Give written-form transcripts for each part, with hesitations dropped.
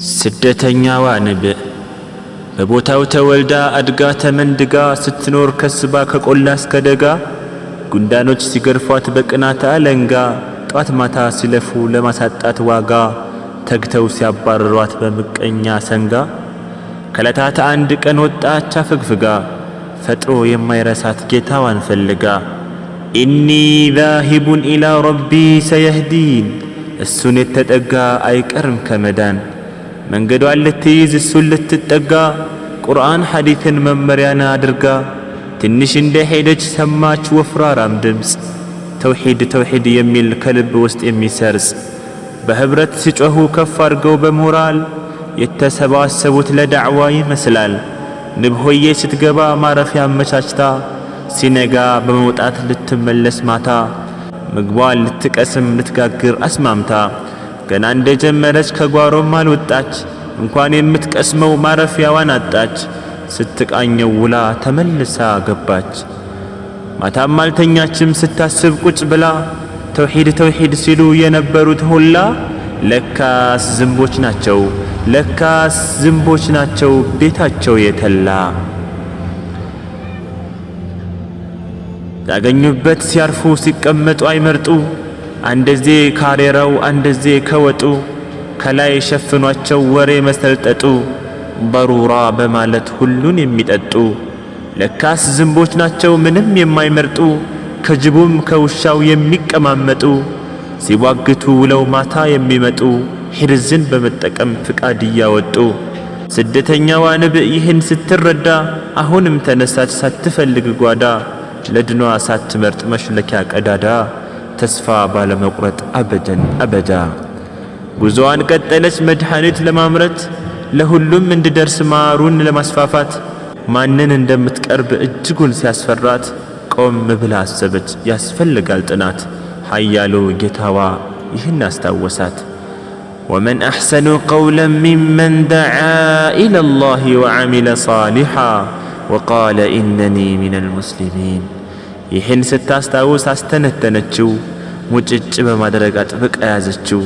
ስደተኛዋ ንብእ በቦታው ተወልዳ አድጋ ተመንድጋ ስትኖር ከስባ ከቆላ እስከ ደጋ ጉንዳኖች ሲገርፏት በቅናት አለንጋ ጧት ማታ ሲለፉ ለማሳጣት ዋጋ ተግተው ሲያባርሯት በምቀኛ ሰንጋ ከለታት አንድ ቀን ወጣች አፈግፍጋ ፈጥሮ የማይረሳት ጌታዋን ፈልጋ ኢኒ ዛሂቡን ኢላ ረቢ ሰየህዲን እሱን የተጠጋ አይቀርም ከመዳን መንገዷን ልትይዝ እሱን ልትጠጋ ቁርአን ሐዲትን መመሪያን አድርጋ ትንሽ እንደ ሄደች ሰማች ወፍራራም ድምፅ ተውሂድ ተውሂድ የሚል ከልብ ውስጥ የሚሰርጽ በህብረት ሲጮሁ ከፍ አድርገው በሞራል የተሰባሰቡት ለዳዕዋ ይመስላል። ንብ ሆዬ ስትገባ ማረፊያ አመቻችታ ሲነጋ በመውጣት ልትመለስ ማታ ምግቧን ልትቀስም ልትጋግር አስማምታ ገና እንደጀመረች ከጓሮም አልወጣች እንኳን የምትቀስመው ማረፊያዋን አጣች። ስትቃኘው ውላ ተመልሳ ገባች። ማታም አልተኛችም ስታስብ ቁጭ ብላ ተውሂድ ተውሂድ ሲሉ የነበሩት ሁላ ለካስ ዝንቦች ናቸው ለካስ ዝንቦች ናቸው ቤታቸው የተላ። ያገኙበት ሲያርፉ ሲቀመጡ አይመርጡ አንደዜ ካሬራው አንደዜ ከወጡ ከላይ ሸፍኗቸው ወሬ መሰልጠጡ በሩራ በማለት ሁሉን የሚጠጡ ለካስ ዝንቦች ናቸው ምንም የማይመርጡ ከጅቡም ከውሻው የሚቀማመጡ ሲዋግቱ ውለው ማታ የሚመጡ ሂርዝን በመጠቀም ፍቃድ እያወጡ። ስደተኛዋ ንብ ይህን ስትረዳ አሁንም ተነሳች ሳትፈልግ ጓዳ ለድኗ ሳትመርጥ መሽለኪያ ቀዳዳ ተስፋ ባለመቁረጥ አበደን አበዳ ጉዞዋን ቀጠለች መድኃኒት ለማምረት ለሁሉም እንድደርስ ማሩን ለማስፋፋት ማንን እንደምትቀርብ እጅጉን ሲያስፈራት ቆም ብላ አሰበች ያስፈልጋል ጥናት ኃያሉ ጌታዋ ይህን አስታወሳት። ወመን አሕሰኑ ቀውለን ሚመን ደዓ ኢለላሂ ወዐሚለ ሷሊሓ ወቃለ ኢነኒ ሚነል ሙስሊሚን። ይህን ስታስታውስ አስተነተነችው ሙጭጭ በማድረግ አጥብቃ ያዘችው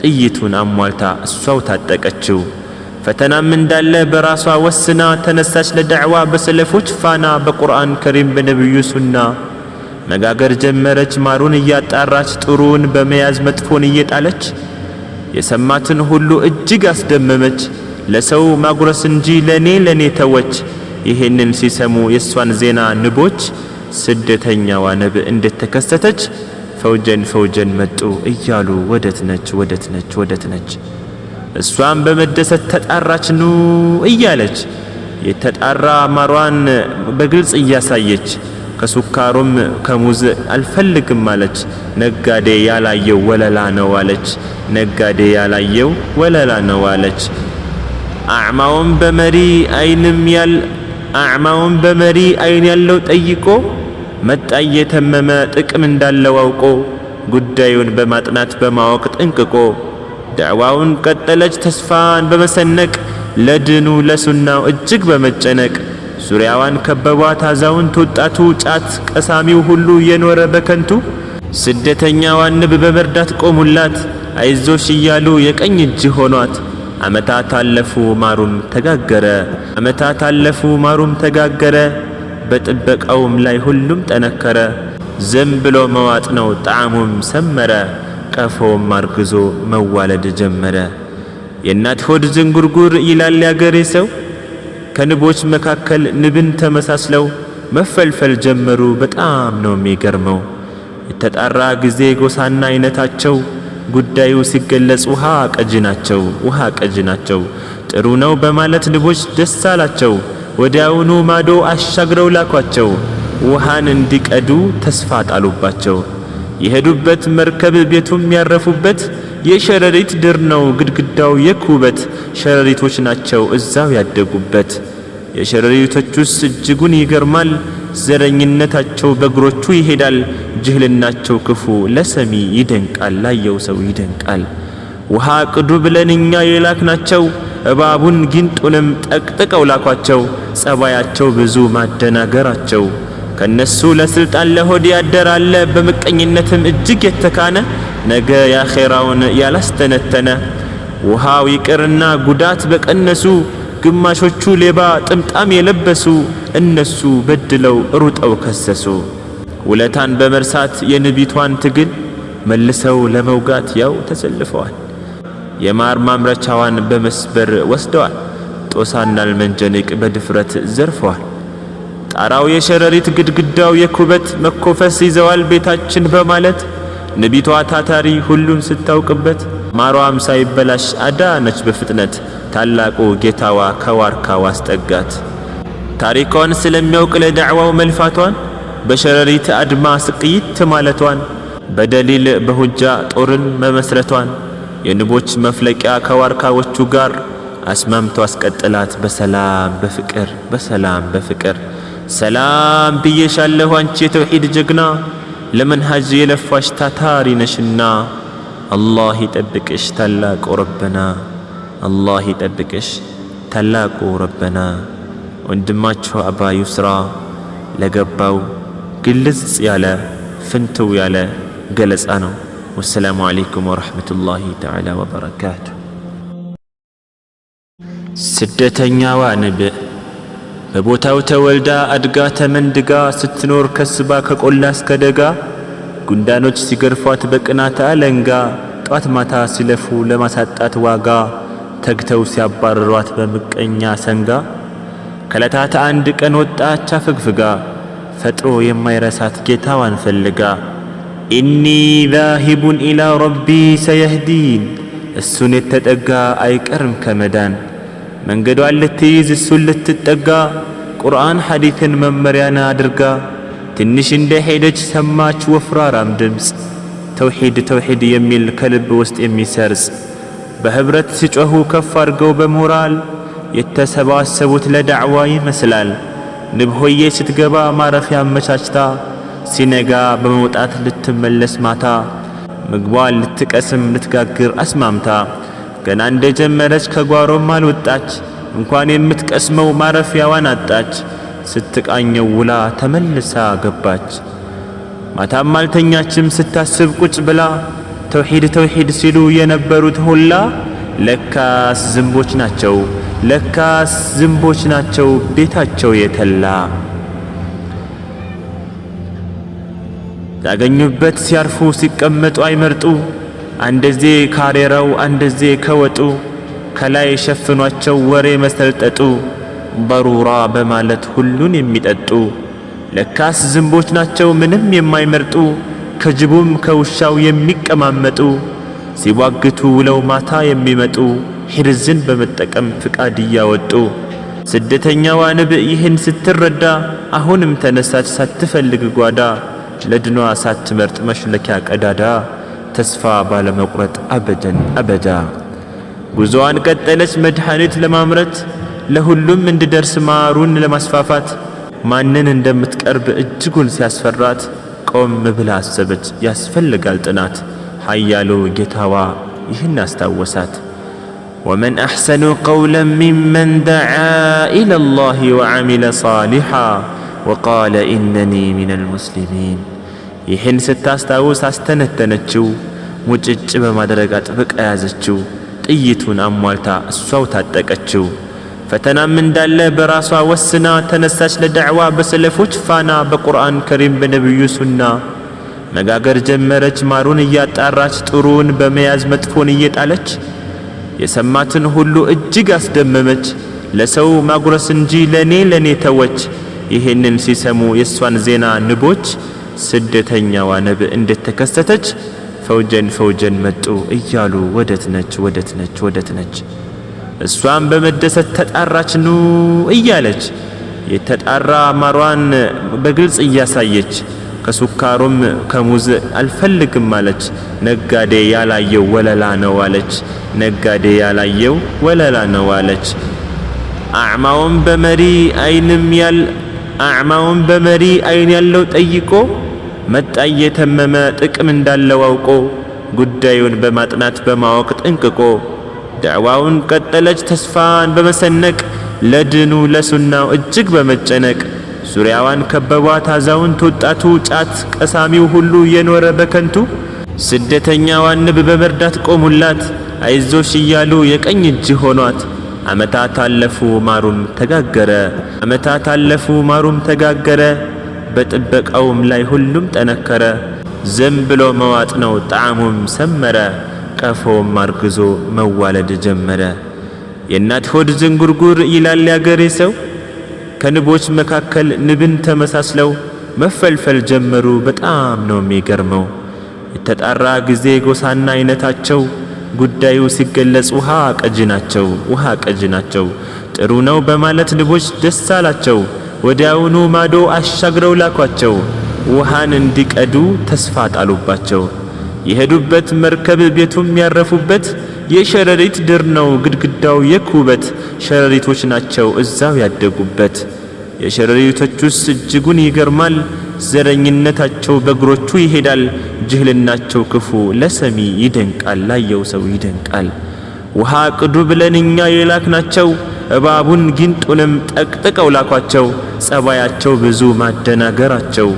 ጥይቱን አሟልታ እሷው ታጠቀችው። ፈተናም እንዳለ በራሷ ወስና ተነሳች ለዳዕዋ በሰለፎች ፋና በቁርአን ከሪም በነብዩ ሱና መጋገር ጀመረች ማሩን እያጣራች ጥሩን በመያዝ መጥፎን እየጣለች የሰማትን ሁሉ እጅግ አስደመመች። ለሰው ማጉረስ እንጂ ለኔ ተወች። ይህንን ሲሰሙ የሷን ዜና ንቦች ስደተኛዋ ንብ እንደተከሰተች ፈውጀን መጡ እያሉ ወደት ነች። እሷም በመደሰት ተጣራች ኑ እያለች የተጣራ ማሯን በግልጽ እያሳየች ከሱካሩም ከሙዝ አልፈልግም አለች። ነጋዴ ያላየው ወለላ ነው አለች። ነጋዴ ያላየው ወለላ ነው አለች። አዕማውን በመሪ አይን ያለው ጠይቆ መጣ የተመመ ጥቅም እንዳለው አውቆ ጉዳዩን በማጥናት በማወቅ ጠንቅቆ ዳዕዋውን ቀጠለች ተስፋን በመሰነቅ ለድኑ ለሱናው እጅግ በመጨነቅ ዙሪያዋን ከበቧት አዛውንት ወጣቱ ጫት ቀሳሚው ሁሉ የኖረ በከንቱ ስደተኛዋን ንብ በመርዳት ቆሙላት አይዞሽ እያሉ የቀኝ እጅ ሆኗት። ዓመታት አለፉ ማሩም ተጋገረ በጥበቃውም ላይ ሁሉም ጠነከረ። ዝም ብሎ መዋጥ ነው ጣዕሙም ሰመረ ቀፎም አርግዞ መዋለድ ጀመረ። የእናት ሆድ ዝንጉርጉር ይላል ያገሬ ሰው ከንቦች መካከል ንብን ተመሳስለው መፈልፈል ጀመሩ በጣም ነው የሚገርመው። የተጣራ ጊዜ ጎሳና አይነታቸው ጉዳዩ ሲገለጽ ውሃ ቀጅ ናቸው። ጥሩ ነው በማለት ንቦች ደስ አላቸው። ወዲያውኑ ማዶ አሻግረው ላኳቸው ውሃን እንዲቀዱ ተስፋ ጣሉባቸው። የሄዱበት መርከብ ቤቱም ያረፉበት የሸረሪት ድር ነው ግድግዳው የኩበት ሸረሪቶች ናቸው እዛው ያደጉበት። የሸረሪቶቹስ እጅጉን ይገርማል ዘረኝነታቸው በእግሮቹ ይሄዳል። ጅህልናቸው ክፉ ለሰሚ ይደንቃል ላየው ሰው ይደንቃል። ውሃ ቅዱ ብለን እኛ የላክናቸው እባቡን ጊንጡንም ጠቅጥቀው ላኳቸው። ጸባያቸው ብዙ ማደናገራቸው ከነሱ ለስልጣን ለሆድ ያደራለ በምቀኝነትም እጅግ የተካነ ነገ ያኼራውን ያላስተነተነ ውሃው ይቅርና ጉዳት በቀነሱ ግማሾቹ ሌባ ጥምጣም የለበሱ እነሱ በድለው ሩጠው ከሰሱ። ውለታን በመርሳት የንቢቷን ትግል መልሰው ለመውጋት ያው ተሰልፈዋል። የማር ማምረቻዋን በመስበር ወስደዋል። ጦሳና አልመንጀኒቅ በድፍረት ዘርፈዋል። ጣራው የሸረሪት ግድግዳው የኩበት መኮፈስ ይዘዋል ቤታችን በማለት ንቢቷ ታታሪ ሁሉን ስታውቅበት ማሯም ሳይበላሽ አዳነች በፍጥነት ታላቁ ጌታዋ ከዋርካው አስጠጋት። ታሪኳን ስለሚያውቅ ለዳዕዋው መልፋቷን በሸረሪት አድማ ስቅይት ማለቷን በደሊል በሁጃ ጦርን መመስረቷን የንቦች መፍለቂያ ከዋርካዎቹ ጋር አስማምቶ አስቀጥላት በሰላም በፍቅር በሰላም በፍቅር። ሰላም ብዬሻለሁ አንቺ የተውሂድ ጀግና ለመንሃጅ የለፋሽ ታታሪ ነሽና አላህ ይጠብቅሽ ታላቁ ረበና አላህ ይጠብቅሽ ታላቁ ረበና። ወንድማችሁ አባ ዩስራ ለገባው ግልጽ ያለ ፍንትው ያለ ገለጻ ነው። ወሰላሙ አለይኩም ወረሕመቱላሂ ተዓላ ወበረካቱ። ስደተኛዋ ንብዕ በቦታው ተወልዳ አድጋ ተመንድጋ ስትኖር ከስባ ከቆላ እስከ ደጋ ጉንዳኖች ሲገርፏት በቅናት አለንጋ ጧት ማታ ሲለፉ ለማሳጣት ዋጋ ተግተው ሲያባርሯት በምቀኛ ሰንጋ ከለታት አንድ ቀን ወጣች አፈግፍጋ ፈጥሮ የማይረሳት ጌታዋን ፈልጋ ኢኒ ዛሂቡን ኢላ ረቢ ሰየህዲን እሱን የተጠጋ አይቀርም ከመዳን መንገዷን ልትይዝ እሱን ልትጠጋ ቁርአን ሐዲትን መመሪያን አድርጋ ትንሽ እንደ ሄደች ሰማች ወፍራራም ድምፅ ተውሂድ ተውሂድ የሚል ከልብ ውስጥ የሚሰርጽ በህብረት ሲጮኹ ከፍ አድርገው በሞራል የተሰባሰቡት ለዳዕዋ ይመስላል። ንብ ሆዬ ስትገባ ማረፊያ አመቻችታ ሲነጋ በመውጣት ልትመለስ ማታ ምግቧን ልትቀስም ልትጋግር አስማምታ ገና እንደጀመረች ከጓሮም አልወጣች እንኳን የምትቀስመው ማረፊያዋን አጣች። ስትቃኘው ውላ ተመልሳ ገባች። ማታም አልተኛችም ስታስብ ቁጭ ብላ ተውሂድ ተውሂድ ሲሉ የነበሩት ሁላ ለካስ ዝንቦች ናቸው ለካስ ዝንቦች ናቸው ቤታቸው የተላ። ያገኙበት ሲያርፉ ሲቀመጡ አይመርጡ አንደዜ ካሬራው አንደዜ ከወጡ ከላይ ሸፍኗቸው ወሬ መሰልጠጡ በሩራ በማለት ሁሉን የሚጠጡ ለካስ ዝንቦች ናቸው ምንም የማይመርጡ ከጅቡም ከውሻው የሚቀማመጡ ሲዋግቱ ውለው ማታ የሚመጡ ሂርዝን በመጠቀም ፍቃድ እያወጡ። ስደተኛዋ ንብ ይህን ስትረዳ አሁንም ተነሳች ሳትፈልግ ጓዳ ለድኗ ሳትመርጥ መሽለኪያ ቀዳዳ ተስፋ ባለመቁረጥ አበደን አበዳ ጉዞዋን ቀጠለች መድኃኒት ለማምረት ለሁሉም እንድደርስ ማሩን ለማስፋፋት ማንን እንደምትቀርብ እጅጉን ሲያስፈራት ቆም ብላ አሰበች ያስፈልጋል ጥናት ኃያሉ ጌታዋ ይህን አስታወሳት። ወመን አሕሰኑ ቀውለን ሚመን ደዓ ኢለላሂ ወዐሚለ ሷሊሓ ወቃለ ኢነኒ ሚነል ሙስሊሚን። ይህን ስታስታውስ አስተነተነችው ሙጭጭ በማድረግ አጥብቃ ያዘችው ጥይቱን አሟልታ እሷው ታጠቀችው። ፈተናም እንዳለ በራሷ ወስና ተነሳች ለዳዕዋ በሰለፎች ፋና በቁርአን ከሪም በነቢዩ ሱና መጋገር ጀመረች ማሩን እያጣራች ጥሩን በመያዝ መጥፎን እየጣለች የሰማትን ሁሉ እጅግ አስደመመች ለሰው ማጉረስ እንጂ ለኔ ተወች። ይህንን ሲሰሙ የሷን ዜና ንቦች ስደተኛዋ ነብ እንደተከሰተች ፈውጀን መጡ እያሉ ወደት ነች እሷም በመደሰት ተጣራች ኑ እያለች የተጣራ ማሯን በግልጽ እያሳየች ከሱካሩም ከሙዝ አልፈልግም አለች። ነጋዴ ያላየው ወለላ ነው አለች ነጋዴ ያላየው ወለላ ነው አለች። አዕማውን በመሪ አይን ያለው ጠይቆ መጣ እየተመመ ጥቅም እንዳለው አውቆ ጉዳዩን በማጥናት በማወቅ ጠንቅቆ ዳዕዋውን ቀጠለች ተስፋን በመሰነቅ ለድኑ ለሱናው እጅግ በመጨነቅ ዙሪያዋን ከበቧት አዛውንት ወጣቱ ጫት ቀሳሚው ሁሉ የኖረ በከንቱ ስደተኛዋን ንብ በመርዳት ቆሙላት አይዞሽ እያሉ የቀኝ እጅ ሆኗት ዓመታት አለፉ ማሩም ተጋገረ። ዓመታት አለፉ ማሩም ተጋገረ። በጥበቃውም ላይ ሁሉም ጠነከረ። ዝም ብሎ መዋጥ ነው ጣዕሙም ሰመረ። ቀፎም አርግዞ መዋለድ ጀመረ። የእናት ሆድ ዝንጉርጉር ይላል ያገሬ ሰው። ከንቦች መካከል ንብን ተመሳስለው መፈልፈል ጀመሩ። በጣም ነው የሚገርመው። የተጣራ ጊዜ ጎሳና አይነታቸው ጉዳዩ ሲገለጽ ውሃ ቀጂ ናቸው፣ ውሃ ቀጂ ናቸው። ጥሩ ነው በማለት ንቦች ደስ አላቸው። ወዲያውኑ ማዶ አሻግረው ላኳቸው። ውሃን እንዲቀዱ ተስፋ ጣሉባቸው። የሄዱበት መርከብ ቤቱም ያረፉበት የሸረሪት ድር ነው ግድግዳው የኩበት። ሸረሪቶች ናቸው እዛው ያደጉበት። የሸረሪቶቹስ እጅጉን ይገርማል። ዘረኝነታቸው በእግሮቹ ይሄዳል። ጅህልናቸው ክፉ ለሰሚ ይደንቃል፣ ላየው ሰው ይደንቃል። ውሃ ቅዱ ብለን እኛ የላክናቸው እባቡን ጊንጡንም ጠቅጥቀው ላኳቸው። ጸባያቸው ብዙ ማደናገራቸው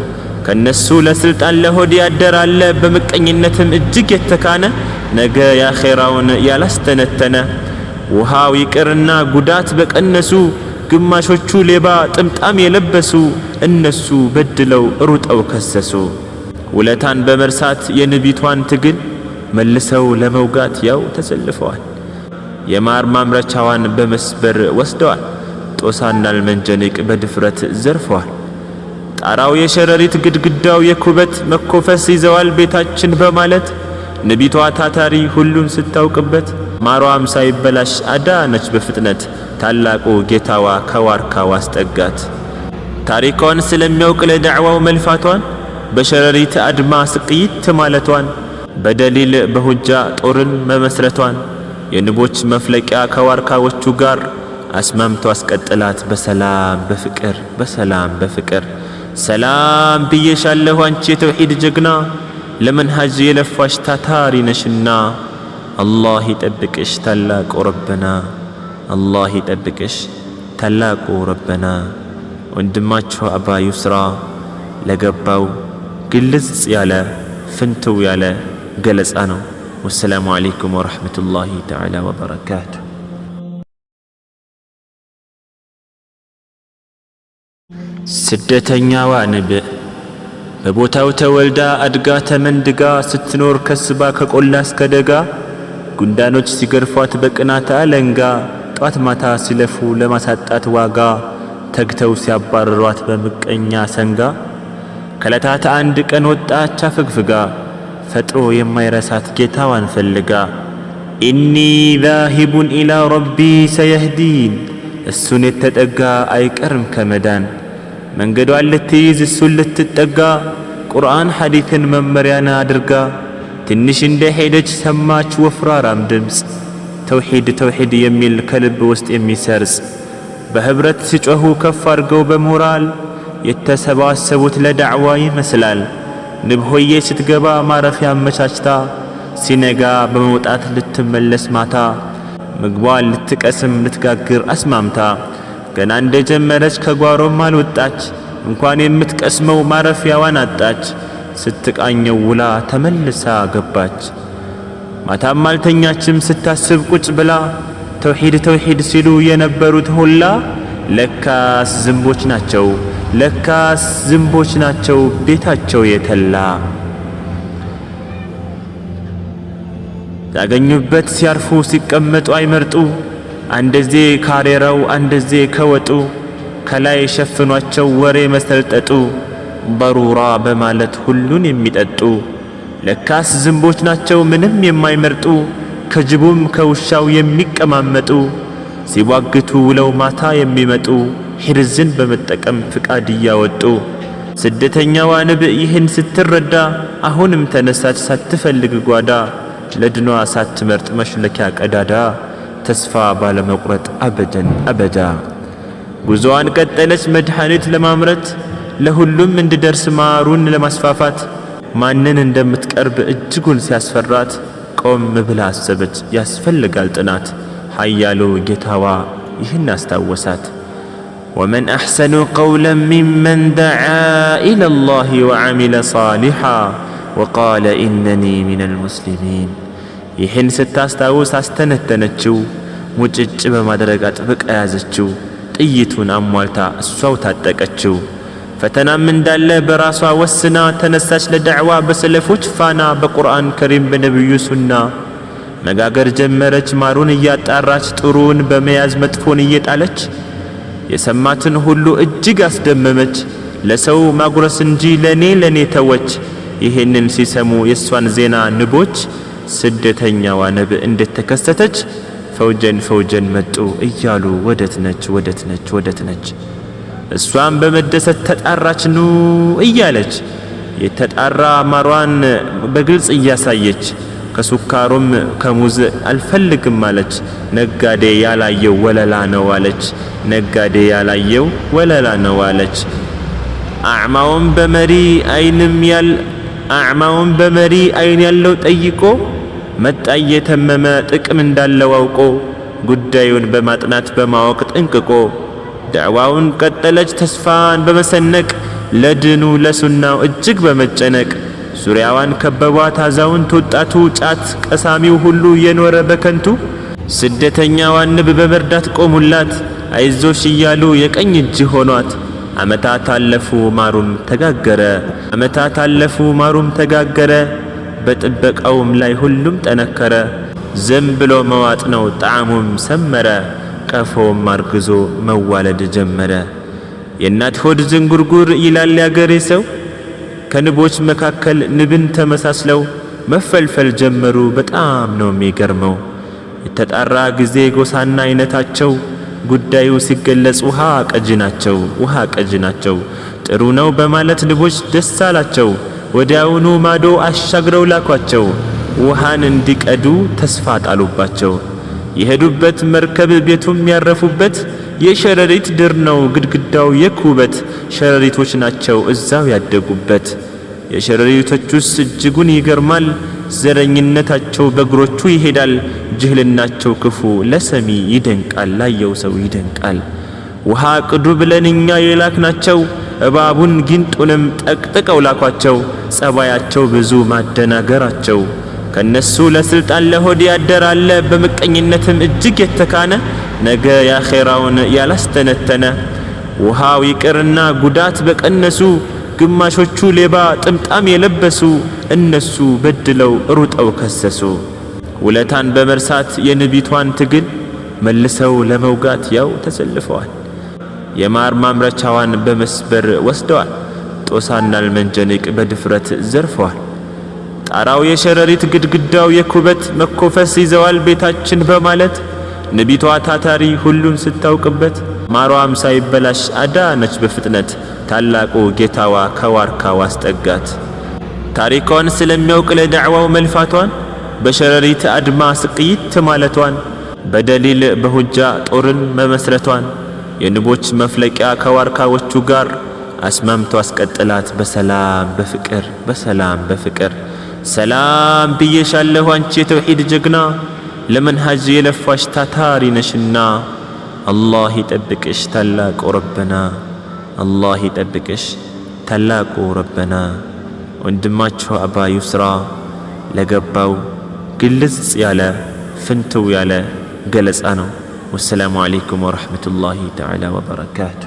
ከነሱ ለስልጣን ለሆድ ያደራለ። በምቀኝነትም እጅግ የተካነ ነገ ያኼራውን ያላስተነተነ። ውሃው ይቅርና ጉዳት በቀነሱ ግማሾቹ ሌባ ጥምጣም የለበሱ እነሱ በድለው ሩጠው ከሰሱ። ውለታን በመርሳት የንቢቷን ትግል መልሰው ለመውጋት ያው ተሰልፈዋል። የማር ማምረቻዋን በመስበር ወስደዋል። ጦሳና አልመንጀኒቅ በድፍረት ዘርፈዋል። ጣራው የሸረሪት ግድግዳው የኩበት መኮፈስ ይዘዋል ቤታችን በማለት ንቢቷ ታታሪ ሁሉን ስታውቅበት ማሯም ሳይበላሽ አዳነች በፍጥነት። ታላቁ ጌታዋ ከዋርካው አስጠጋት። ታሪኳን ስለሚያውቅ ለዳዕዋው መልፋቷን በሸረሪት አድማ ስቅይት ማለቷን በደሊል በሁጃ ጦርን መመስረቷን የንቦች መፍለቂያ ከዋርካዎቹ ጋር አስማምቶ አስቀጥላት በሰላም በፍቅር በሰላም በፍቅር። ሰላም ብዬሻለሁ አንቺ የተውሂድ ጀግና ለመንሃጅ የለፋሽ ታታሪ ነሽና። አላህ ይጠብቅሽ ታላቁ ረበና፣ አላህ ይጠብቅሽ ታላቁ ረበና። ወንድማችሁ አባ ዩስራ ለገባው ግልጽ ያለ ፍንትው ያለ ገለጻ ነው። ወሰላሙ አለይኩም ወረሕመቱላሂ ተዓላ ወበረካቱ። ስደተኛዋ ንብ በቦታው ተወልዳ አድጋ ተመንድጋ ስትኖር ከስባ ከቆላ እስከ ደጋ ጉንዳኖች ሲገርፏት በቅናት አለንጋ ጧት ማታ ሲለፉ ለማሳጣት ዋጋ ተግተው ሲያባረሯት በምቀኛ ሰንጋ ከለታት አንድ ቀን ወጣች አፈግፍጋ ፈጥሮ የማይረሳት ጌታዋን ፈልጋ። ኢኒ ዛሂቡን ኢላ ረቢ ሰየህዲን እሱን የተጠጋ አይቀርም ከመዳን። መንገዷን ልትይዝ እሱን ልትጠጋ ቁርአን ሐዲትን መመሪያን አድርጋ ትንሽ እንደ ሄደች ሰማች ወፍራራም ድምፅ ተውሂድ ተውሂድ የሚል ከልብ ውስጥ የሚሰርጽ። በህብረት ሲጮኹ ከፍ አድርገው በሞራል የተሰባሰቡት ለዳዕዋ ይመስላል። ንብ ሆዬ ስትገባ ማረፊያ አመቻችታ ሲነጋ በመውጣት ልትመለስ ማታ ምግቧን ልትቀስም ልትጋግር አስማምታ ገና እንደጀመረች ከጓሮም አልወጣች እንኳን የምትቀስመው ማረፊያዋን አጣች። ስትቃኘው ውላ ተመልሳ ገባች። ማታም አልተኛችም ስታስብ ቁጭ ብላ ተውሂድ ተውሂድ ሲሉ የነበሩት ሁላ ለካስ ዝንቦች ናቸው፣ ለካስ ዝንቦች ናቸው ቤታቸው የተላ። ያገኙበት ሲያርፉ ሲቀመጡ አይመርጡ አንደዜ ካሬራው አንደዜ ከወጡ ከላይ ሸፍኗቸው ወሬ መሰልጠጡ በሩራ በማለት ሁሉን የሚጠጡ ለካስ ዝንቦች ናቸው ምንም የማይመርጡ ከጅቡም ከውሻው የሚቀማመጡ ሲዋግቱ ውለው ማታ የሚመጡ ሂርዝን በመጠቀም ፍቃድ እያወጡ። ስደተኛዋ ንብ ይህን ስትረዳ አሁንም ተነሳች ሳትፈልግ ጓዳ ለድኗ ሳትመርጥ መሽለኪያ ቀዳዳ ተስፋ ባለመቁረጥ አበደን አበዳ ጉዞዋን ቀጠለች መድኃኒት ለማምረት ለሁሉም እንዲደርስ ማሩን ለማስፋፋት ማንን እንደምትቀርብ እጅጉን ሲያስፈራት ቆም ብላ አሰበች ያስፈልጋል ጥናት። ኃያሉ ጌታዋ ይህን አስታወሳት። ወመን አሕሰኑ ቀውለን ሚመን ደዓ ኢለላሂ ወዐሚለ ሷሊሓ ወቃለ ኢነኒ ሚነል ሙስሊሚን። ይህን ስታስታውስ አስተነተነችው። ሙጭጭ በማድረግ አጥብቃ ያዘችው። ጥይቱን አሟልታ እሷው ታጠቀችው። ፈተናም እንዳለ በራሷ ወስና ተነሳች ለዳዕዋ በሰለፎች ፋና በቁርአን ከሪም በነብዩ ሱና መጋገር ጀመረች። ማሩን እያጣራች ጥሩን በመያዝ መጥፎን እየጣለች የሰማትን ሁሉ እጅግ አስደመመች። ለሰው ማጉረስ እንጂ ለኔ ተወች። ይሄንን ሲሰሙ የሷን ዜና ንቦች ስደተኛዋ ነብ እንደተከሰተች ፈውጀን መጡ እያሉ ወደት ነች። እሷም በመደሰት ተጣራች ኑ እያለች የተጣራ ማሯን በግልጽ እያሳየች ከሱካሩም ከሙዝ አልፈልግም አለች። ነጋዴ ያላየው ወለላ ነው አለች። አዕማውን በመሪ አይን ያለው ጠይቆ መጣ እየተመመ ጥቅም እንዳለው አውቆ ጉዳዩን በማጥናት በማወቅ ጠንቅቆ ዳዕዋውን ቀጠለች ተስፋን በመሰነቅ ለድኑ ለሱናው እጅግ በመጨነቅ ዙሪያዋን ከበቧት አዛውንት ወጣቱ ጫት ቀሳሚው ሁሉ የኖረ በከንቱ ስደተኛዋን ንብ በመርዳት ቆሙላት አይዞሽ እያሉ የቀኝ እጅ ሆኗት። ዓመታት አለፉ ማሩም ተጋገረ በጥበቃውም ላይ ሁሉም ጠነከረ። ዝም ብሎ መዋጥ ነው ጣዕሙም ሰመረ። ቀፎም አርግዞ መዋለድ ጀመረ። የእናት ሆድ ዝንጉርጉር ይላል ያገሬ ሰው። ከንቦች መካከል ንብን ተመሳስለው መፈልፈል ጀመሩ። በጣም ነው የሚገርመው። የተጣራ ጊዜ ጎሳና አይነታቸው ጉዳዩ ሲገለጽ ውሃ ቀጅ ናቸው። ጥሩ ነው በማለት ንቦች ደስ አላቸው። ወዲያውኑ ማዶ አሻግረው ላኳቸው። ውሃን እንዲቀዱ ተስፋ ጣሉባቸው። የሄዱበት መርከብ ቤቱም ያረፉበት የሸረሪት ድር ነው ግድግዳው የኩበት። ሸረሪቶች ናቸው እዛው ያደጉበት። የሸረሪቶቹስ እጅጉን ይገርማል። ዘረኝነታቸው በእግሮቹ ይሄዳል። ጅህልናቸው ክፉ ለሰሚ ይደንቃል፣ ላየው ሰው ይደንቃል። ውሃ ቅዱ ብለን እኛ የላክናቸው እባቡን ጊንጡንም ጠቅጥቀው ላኳቸው። ጸባያቸው ብዙ ማደናገራቸው ከነሱ ለስልጣን ለሆድ ያደራለ በምቀኝነትም እጅግ የተካነ ነገ ያኼራውን ያላስተነተነ ውሃው ይቅርና ጉዳት በቀነሱ ግማሾቹ ሌባ ጥምጣም የለበሱ እነሱ በድለው ሩጠው ከሰሱ። ውለታን በመርሳት የንቢቷን ትግል መልሰው ለመውጋት ያው ተሰልፈዋል። የማር ማምረቻዋን በመስበር ወስደዋል። ጦሳና አልመንጀኒቅ በድፍረት ዘርፈዋል። ጣራው የሸረሪት ግድግዳው የኩበት መኮፈስ ይዘዋል ቤታችን በማለት ንቢቷ ታታሪ ሁሉን ስታውቅበት ማሯም ሳይበላሽ አዳነች በፍጥነት ታላቁ ጌታዋ ከዋርካው አስጠጋት። ታሪኳን ስለሚያውቅ ለዳዕዋው መልፋቷን በሸረሪት አድማ ስቅይት ማለቷን በደሊል በሁጃ ጦርን መመስረቷን የንቦች መፍለቂያ ከዋርካዎቹ ጋር አስማምቶ አስቀጥላት በሰላም በፍቅር ሰላም ብዬሻለሁ አንቺ የተውሂድ ጀግና ለመንሃጅ የለፋሽ ታታሪ ነሽና አላህ ይጠብቅሽ ታላቁ ረበና። ወንድማችሁ አባ ዩስራ ለገባው ግልጽ ያለ ፍንትው ያለ ገለጻ ነው። ወሰላሙ አለይኩም ወረሕመቱላሂ ተዓላ ወበረካቱ።